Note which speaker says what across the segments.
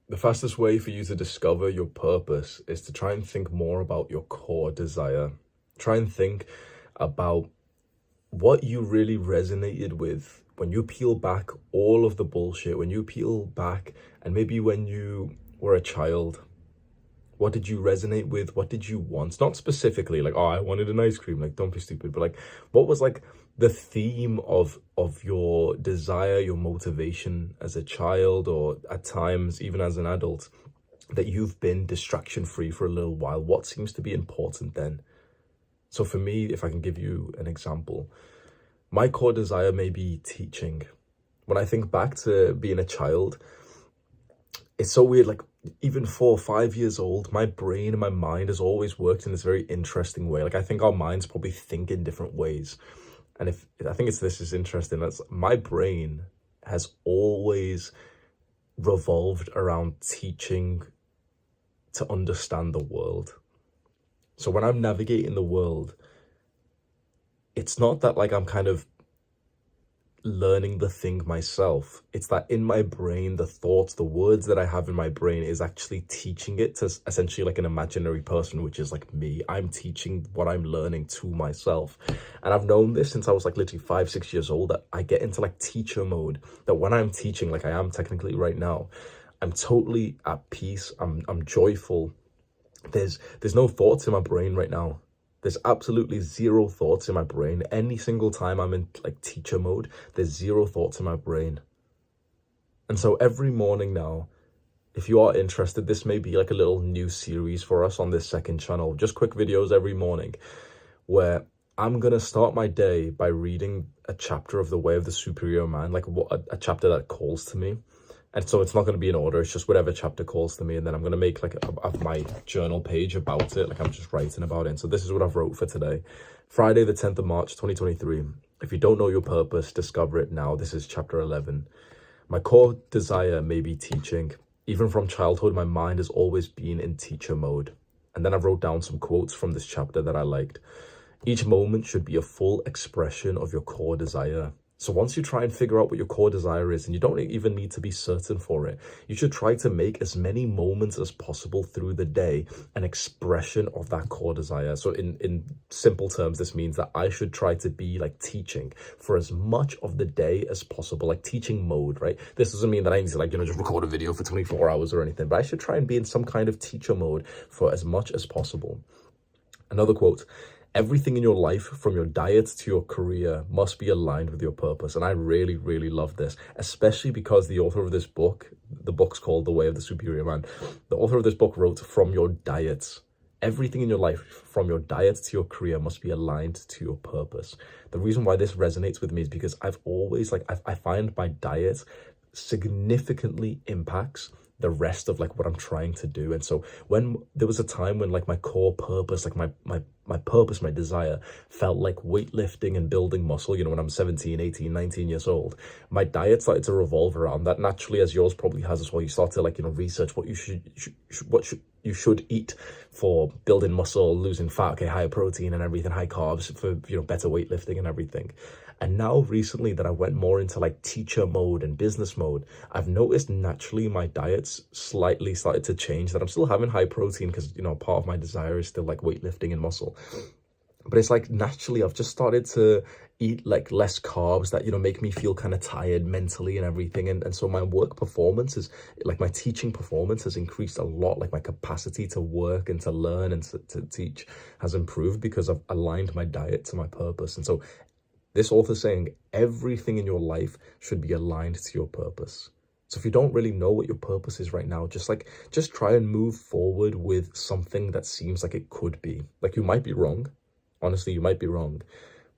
Speaker 1: The fastest way for you to discover your purpose is to try and think more about your core desire. Try and think about what you really resonated with when you peel back all of the bullshit, when you peel back, and maybe when you were a child. What did you resonate with? What did you want? Not specifically like, oh, I wanted an ice cream. Like, don't be stupid. But like, what was like the theme of your desire, your motivation as a child, or at times even as an adult, that you've been distraction free for a little while? What seems to be important then? So for me, if I can give you an example, my core desire may be teaching. When I think back to being a child, it's so weird. Like, even 4 or 5 years old, my brain and my mind has always worked in this very interesting way. Like, I think our minds probably think in different ways. And if I think this is interesting, that's my brain has always revolved around teaching to understand the world. So when I'm navigating the world, it's not that like I'm kind of learning the thing myself. It's that in my brain, the thoughts, the words that I have in my brain is actually teaching it to essentially like an imaginary person, which is like me. I'm teaching what I'm learning to myself. And I've known this since I was like literally 5, 6 years old, that I get into like teacher mode, that when I'm teaching, like I am technically right now, I'm totally at peace. I'm joyful. There's no thoughts in my brain right now. There's absolutely zero thoughts in my brain. Any single time I'm in like teacher mode, there's zero thoughts in my brain. And so every morning now, if you are interested, this may be like a little new series for us on this second channel. Just quick videos every morning where I'm going to start my day by reading a chapter of The Way of the Superior Man, like a chapter that calls to me. And so it's not going to be in order. It's just whatever chapter calls to me. And then I'm going to make like my journal page about it. Like I'm just writing about it. And so this is what I've wrote for today. Friday, the 10th of March, 2023. If you don't know your purpose, discover it now. This is chapter 11. My core desire may be teaching. Even from childhood, my mind has always been in teacher mode. And then I wrote down some quotes from this chapter that I liked. Each moment should be a full expression of your core desire. So once you try and figure out what your core desire is, and you don't even need to be certain for it, you should try to make as many moments as possible through the day an expression of that core desire. So in simple terms, this means that I should try to be like teaching for as much of the day as possible, like teaching mode, right? This doesn't mean that I need to like, just record a video for 24 hours or anything, but I should try and be in some kind of teacher mode for as much as possible. Another quote: everything in your life, from your diet to your career, must be aligned with your purpose. And I really, really love this, especially because the author of this book, the book's called The Way of the Superior Man. The author of this book wrote, from your diet. Everything in your life, from your diet to your career, must be aligned to your purpose. The reason why this resonates with me is because I've always, I find my diet significantly impacts the rest of like what I'm trying to do. And so when there was a time when like my core purpose, like my purpose, my desire felt like weightlifting and building muscle, when I'm 17, 18, 19 years old, my diet started to revolve around that naturally, as yours probably has as well. You start to like, research what you should eat for building muscle, losing fat, okay, higher protein and everything, high carbs for, better weightlifting and everything. And now recently that I went more into like teacher mode and business mode, I've noticed naturally my diet's slightly started to change, that I'm still having high protein because, part of my desire is still like weightlifting and muscle. But it's like naturally I've just started to eat like less carbs that, make me feel kind of tired mentally and everything. And so my work performance is like, my teaching performance has increased a lot. Like my capacity to work and to learn and to teach has improved because I've aligned my diet to my purpose. And so this author's saying everything in your life should be aligned to your purpose. So if you don't really know what your purpose is right now, just try and move forward with something that seems like it could be. Like, you might be wrong. Honestly, you might be wrong.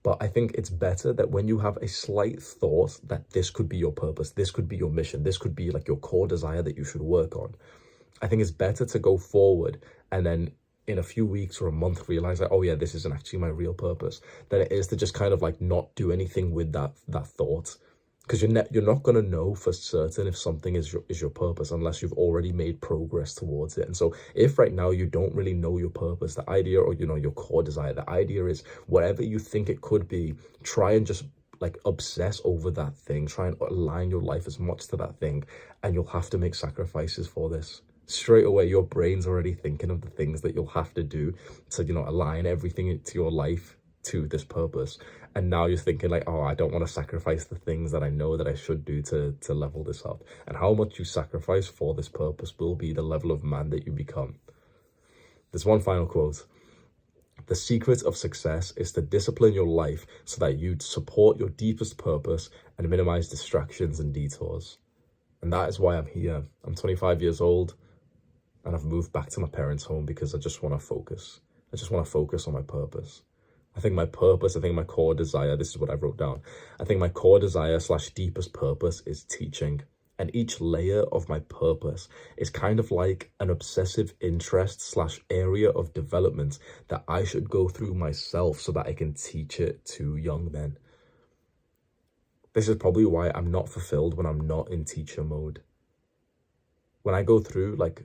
Speaker 1: But I think it's better that when you have a slight thought that this could be your purpose, this could be your mission, this could be like your core desire that you should work on, I think it's better to go forward and then in a few weeks or a month realize that, oh yeah, this isn't actually my real purpose, than it is to just kind of like not do anything with that thought. Because you're not going to know for certain if something is your purpose unless you've already made progress towards it. And so if right now you don't really know your purpose, the idea, or your core desire, the idea is whatever you think it could be, try and just like obsess over that thing, try and align your life as much to that thing, and you'll have to make sacrifices for this. Straight away, your brain's already thinking of the things that you'll have to do to, you know, align everything to your life to this purpose. And now you're thinking like, oh, I don't want to sacrifice the things that I know that I should do to level this up. And how much you sacrifice for this purpose will be the level of man that you become. There's one final quote. The secret of success is to discipline your life so that you support your deepest purpose and minimize distractions and detours. And that is why I'm here. I'm 25 years old and I've moved back to my parents' home because I just want to focus. I just want to focus on my purpose. I think my purpose, I think my core desire, this is what I wrote down. I think my core desire / deepest purpose is teaching. And each layer of my purpose is kind of like an obsessive interest / area of development that I should go through myself so that I can teach it to young men. This is probably why I'm not fulfilled when I'm not in teacher mode. When I go through like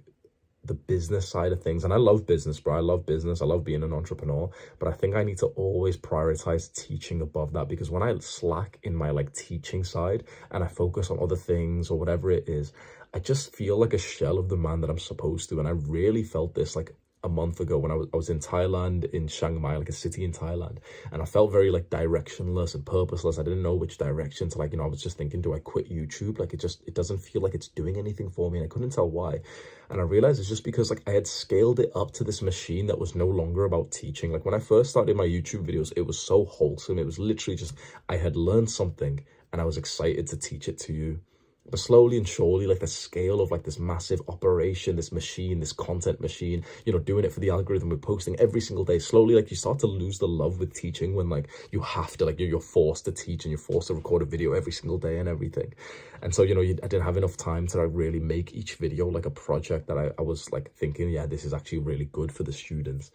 Speaker 1: the business side of things, and I love business, bro. I love business. I love being an entrepreneur, but I think I need to always prioritize teaching above that, because when I slack in my like teaching side and I focus on other things or whatever it is, I just feel like a shell of the man that I'm supposed to. And I really felt this like a month ago when I was in Thailand, in Chiang Mai, like a city in Thailand, and I felt very like directionless and purposeless. I didn't know which direction to, like, you know, I was just thinking, do I quit YouTube? Like it doesn't feel like it's doing anything for me, and I couldn't tell why. And I realized it's just because like I had scaled it up to this machine that was no longer about teaching. Like when I first started my YouTube videos, it was so wholesome. It was literally just, I had learned something and I was excited to teach it to you. But slowly and surely, like the scale of like this massive operation, this machine, this content machine, you know, doing it for the algorithm, we're posting every single day. Slowly, like you start to lose the love with teaching when like you have to, like you're forced to teach and you're forced to record a video every single day and everything. And so, you know, I didn't have enough time to like really make each video like a project that I was like thinking, yeah, this is actually really good for the students.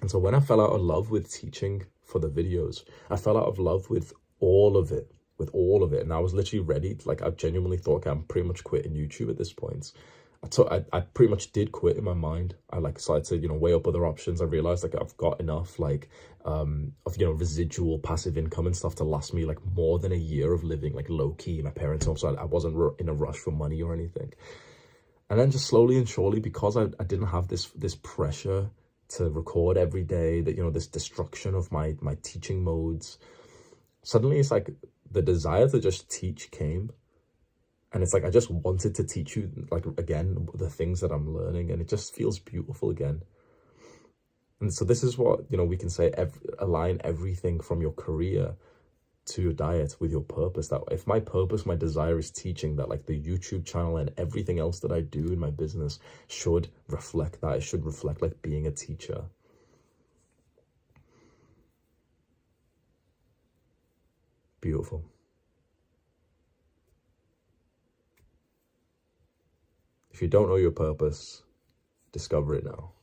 Speaker 1: And so when I fell out of love with teaching for the videos, I fell out of love with all of it. And I was literally ready to, like, I genuinely thought, okay, I'm pretty much quitting YouTube at this point. I pretty much did quit in my mind. I like started to, you know, weigh up other options. I realized like I've got enough like of, you know, residual passive income and stuff to last me like more than a year of living like low key in my parents' home. So I wasn't in a rush for money or anything. And then just slowly and surely, because I didn't have this pressure to record every day, that, you know, this destruction of my teaching modes, suddenly it's like the desire to just teach came. And it's like I just wanted to teach you, like, again, the things that I'm learning, and it just feels beautiful again. And so this is what, you know, we can say, align everything from your career to your diet with your purpose. That if my purpose, my desire is teaching, that like the YouTube channel and everything else that I do in my business should reflect that. It should reflect like being a teacher. Beautiful. If you don't know your purpose, discover it now.